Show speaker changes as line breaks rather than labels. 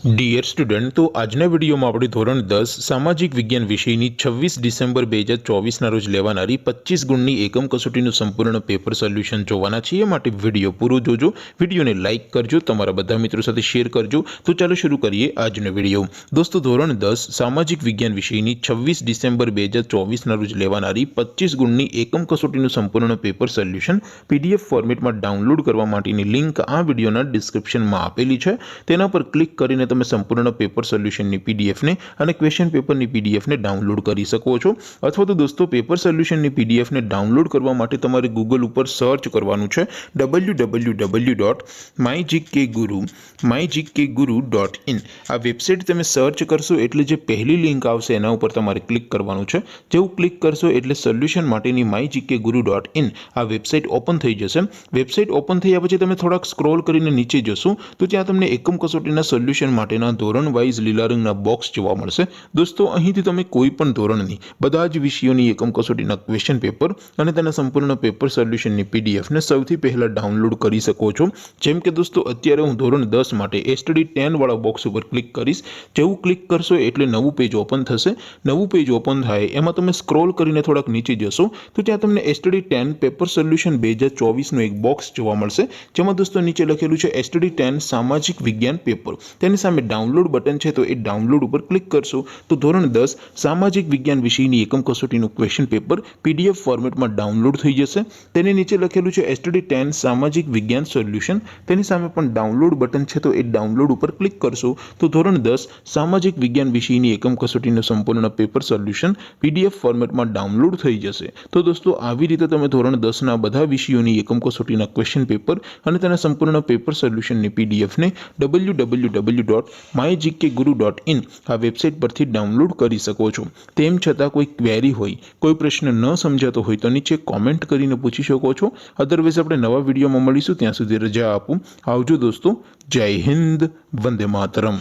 Dear student, तो આજના વિડીયોમાં આપણે ધોરણ 10 સામાજિક વિજ્ઞાન વિષયની 26 ડિસેમ્બર 2024ના રોજ લેવાનારી 25 ગુણની એકમ કસોટીનું સંપૂર્ણ પેપર સોલ્યુશન જોવાના છીએ। માટે વિડીયો પૂરો જોજો, વિડીયોને લાઇક કરજો, તમારા બધા મિત્રો સાથે શેર કરજો। તો ચાલો શરૂ કરીએ આજનો વિડીયો। દોસ્તો, ધોરણ 10 સામાજિક વિજ્ઞાન વિષયની 26 ડિસેમ્બર 2024ના રોજ લેવાનારી 25 ગુણની એકમ કસોટીનું સંપૂર્ણ પેપર સોલ્યુશન પીડીએફ ફોર્મેટમાં ડાઉનલોડ કરવા માટેની લિંક આ વિડીયોના ડિસ્ક્રિપ્શનમાં આપેલી છે। તેના પર ક્લિક કરીને તમે સંપૂર્ણ પેપર સોલ્યુશનની પીડીએફ ને અને ક્વેશ્ચન પેપરની પીડીએફ ને ડાઉનલોડ કરી શકો છો। અથવા તો દોસ્તો, પેપર સોલ્યુશનની પીડીએફ ને ડાઉનલોડ કરવા માટે તમારે ગૂગલ ઉપર સર્ચ કરવાનું છે www.mygkguru.in। આ વેબસાઇટ તમે સર્ચ કરશો એટલે જે પહેલી લિંક આવશે એના ઉપર તમારે ક્લિક કરવાનું છે। જેવું ક્લિક કરશો એટલે સોલ્યુશન માટેની mygkguru.in આ વેબસાઇટ ઓપન થઈ જશે। વેબસાઇટ ઓપન થયા પછી તમે થોડાક સ્ક્રોલ કરીને નીચે જશો તો ત્યાં તમને એકમ કસોટીના સોલ્યુશન માટેના ધોરણ વાઇઝ લીલા રંગના બોક્સ જોવા મળશે। દોસ્તો, અહીંથી તમે કોઈ પણ ધોરણની બધા જ વિષયોની એકમ કસોટીના ક્વેશ્ચન પેપર અને તેના સંપૂર્ણ પેપર સોલ્યુશનની પીડીએફ ને સૌથી પહેલા ડાઉનલોડ કરી શકો છો। જેમ કે દોસ્તો, અત્યારે હું ધોરણ 10 માટે એસટીડી 10 વાળા બોક્સ ઉપર ક્લિક કરીશ। જેવું ક્લિક કરશો એટલે નવું પેજ ઓપન થશે। નવું પેજ ઓપન થાય એમાં તમે સ્ક્રોલ કરીને થોડાક નીચે જશો તો ત્યાં તમને એસટીડી 10 પેપર સોલ્યુશન 2024નું એક બોક્સ જોવા મળશે, જેમાં દોસ્તો નીચે લખેલું છે એસટીડી 10 સામાજિક વિજ્ઞાન પેપર। તેની સામે ડાઉનલોડ બટન છે, તો એ ડાઉનલોડ ઉપર ક્લિક કરશો તો ધોરણ 10 સામાજિક વિજ્ઞાન વિષયની એકમ કસોટીનું ક્વેશ્ચન પેપર પીડીએફ ફોર્મેટમાં ડાઉનલોડ થઈ જશે। તેની નીચે લખેલું છે એસટીડી 10 સામાજિક વિજ્ઞાન સોલ્યુશન। તેની સામે પણ ડાઉનલોડ બટન છે, તો એ ડાઉનલોડ ઉપર ક્લિક કરશો તો ધોરણ 10 સામાજિક વિજ્ઞાન વિષયની એકમ કસોટીનું સંપૂર્ણ પેપર સોલ્યુશન પીડીએફ ફોર્મેટમાં ડાઉનલોડ થઈ જશે। તો દોસ્તો, આવી રીતે તમે ધોરણ 10ના બધા વિષયોની એકમ કસોટીના ક્વેશ્ચન પેપર અને તેના સંપૂર્ણ પેપર સોલ્યુશનની પીડીએફ ને www.mygkguru.in આ વેબસાઇટ પરથી ડાઉનલોડ કરી શકો છો। તેમ છતાં કોઈ ક્વેરી હોય, કોઈ પ્રશ્ન ન સમજાતો હોય તો નીચે કોમેન્ટ કરીને પૂછી શકો છો। અધરવાઇઝ આપણે નવા વિડીયોમાં મળીશું, ત્યાં સુધી રજા આપું। આવજો દોસ્તો, જય હિન્દ, વંદે માતરમ।